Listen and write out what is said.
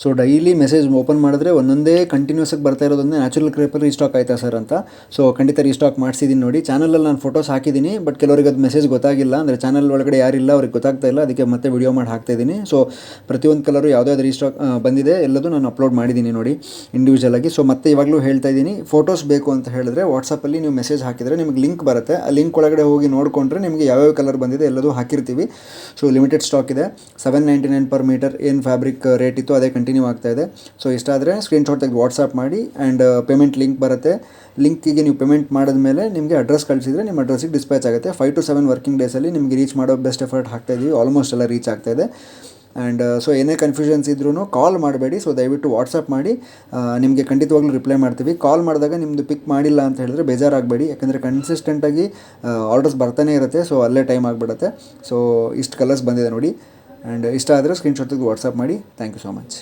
So daily message open ಮಾಡಿದ್ರೆ ಒಂದೊಂದೇ continuous ಆಗಿ ಬರ್ತಾ ಇರೋದೊಂದೇ ನ್ಯಾಚುರಲ್ ಕ್ರೇಪರ್ ರೀಸ್ಟಾಕ್ ಆಯ್ತಾ ಸರ್ ಅಂತ. ಸೊ ಖಂಡಿತ ರೀಸ್ಟಾಕ್ ಮಾಡಿಸಿದ್ದೀನಿ ನೋಡಿ. ಚಾನಲಲ್ಲಿ ನಾನು ಫೋಟೋಸ್ ಹಾಕಿದ್ದೀನಿ, ಬಟ್ ಕೆಲವರಿಗೆ ಅದು ಮೆಸೇಜ್ ಗೊತ್ತಾಗಿಲ್ಲ, ಅಂದರೆ ಚಾನಲ್ ಒಳಗಡೆ ಯಾರಿಲ್ಲ ಅವ್ರಿಗೆ ಗೊತ್ತಾಗ್ತಾ ಇಲ್ಲ, ಅದಕ್ಕೆ ಮತ್ತೆ ವಿಡಿಯೋ ಮಾಡಿ ಹಾಕ್ತಾಯಿದ್ದೀನಿ. ಸೊ ಪ್ರತಿಯೊಂದು ಕಲರು ಯಾವುದ್ಯಾವ್ದು ರೀಸ್ಟಾಕ್ ಬಂದಿದೆ ಎಲ್ಲದೂ ನಾನು ಅಪ್ಲೋಡ್ ಮಾಡಿದ್ದೀನಿ ನೋಡಿ ಇಂಡಿವಿಜುವಲ್ ಆಗಿ. ಸೊ ಮತ್ತೆ ಇವಾಗಲೂ ಹೇಳ್ತಾ ಇದ್ದೀನಿ, ಫೋಟೋಸ್ ಬೇಕು ಅಂತ ಹೇಳಿದ್ರೆ ವಾಟ್ಸಪ್ಪಲ್ಲಿ ನೀವು ಮೆಸೇಜ್ ಹಾಕಿದರೆ ನಿಮಗೆ ಲಿಂಕ್ ಬರುತ್ತೆ. ಆ ಲಿಂಕ್ ಒಳಗಡೆ ಹೋಗಿ ನೋಡಿಕೊಂಡ್ರೆ ನಿಮಗೆ ಯಾವ್ಯಾವ ಕಲರ್ ಬಂದಿದೆ ಎಲ್ಲದೂ ಹಾಕಿರ್ತೀವಿ. ಸೊ ಲಿಮಿಟೆಡ್ ಸ್ಟಾಕ್ ಇದೆ. 799 ಪರ್ ಮೀಟರ್ ಏನು ಫ್ಯಾಬ್ರಿಕ್ ರೇಟ್ ಇತ್ತು ಅದೇ ಕಂಟಿನ್ಯೂ ಆಗ್ತಾ ಇದೆ. ಸೊ ಇಷ್ಟ ಆದರೆ ಸ್ಕ್ರೀನ್ಶಾಟ್ ತೆಗೆದು ವಾಟ್ಸಪ್ ಮಾಡಿ, ಆ್ಯಂಡ್ ಪೇಮೆಂಟ್ ಲಿಂಕ್ ಬರುತ್ತೆ. ಲಿಂಕಿಗೆ ನೀವು ಪೇಮೆಂಟ್ ಮಾಡಿದ್ಮೇಲೆ ನಿಮಗೆ ಅಡ್ರೆಸ್ ಕಳಿಸಿದರೆ ನಿಮ್ಮ ಅಡ್ರೆಸ್ಸಿಗೆ ಡಿಸ್ಪ್ಯಾಚ್ ಆಗುತ್ತೆ. 5 to 7 ವರ್ಕಿಂಗ್ ಡೇಸಲ್ಲಿ ನಿಮಗೆ ರೀಚ್ ಮಾಡೋ ಬೆಸ್ಟ್ ಎಫರ್ಟ್ ಹಾಕ್ತಾಯಿದ್ದೀವಿ. ಆಲ್ಮೋಸ್ಟ್ ಎಲ್ಲ ರೀಚ್ ಆಗ್ತಾಯಿದೆ. ಆ್ಯಂಡ್ ಸೊ ಏನೇ ಕನ್ಫ್ಯೂಷನ್ಸ್ ಇದ್ರೂ ಕಾಲ್ ಮಾಡಬೇಡಿ. ಸೊ ದಯವಿಟ್ಟು ವಾಟ್ಸಪ್ ಮಾಡಿ, ನಿಮಗೆ ಖಂಡಿತವಾಗ್ಲೂ ರಿಪ್ಲೈ ಮಾಡ್ತೀವಿ. ಕಾಲ್ ಮಾಡಿದಾಗ ನಿಮ್ಮದು ಪಿಕ್ ಮಾಡಿಲ್ಲ ಅಂತ ಹೇಳಿದ್ರೆ ಬೇಜಾರಾಗಬೇಡಿ, ಯಾಕಂದರೆ ಕನ್ಸಿಸ್ಟೆಂಟಾಗಿ ಆರ್ಡರ್ಸ್ ಬರ್ತಾನೆ ಇರುತ್ತೆ. ಸೊ ಅಲ್ಲೇ ಟೈಮ್ ಆಗಿಬಿಡುತ್ತೆ. ಸೊ ಇಷ್ಟು ಕಲರ್ಸ್ ಬಂದಿದೆ ನೋಡಿ, ಆ್ಯಂಡ್ ಇಷ್ಟ ಆದರೆ ಸ್ಕ್ರೀನ್ಶಾಟ್ ತೆಗೆದು ವಾಟ್ಸಪ್ ಮಾಡಿ. Thank you so much.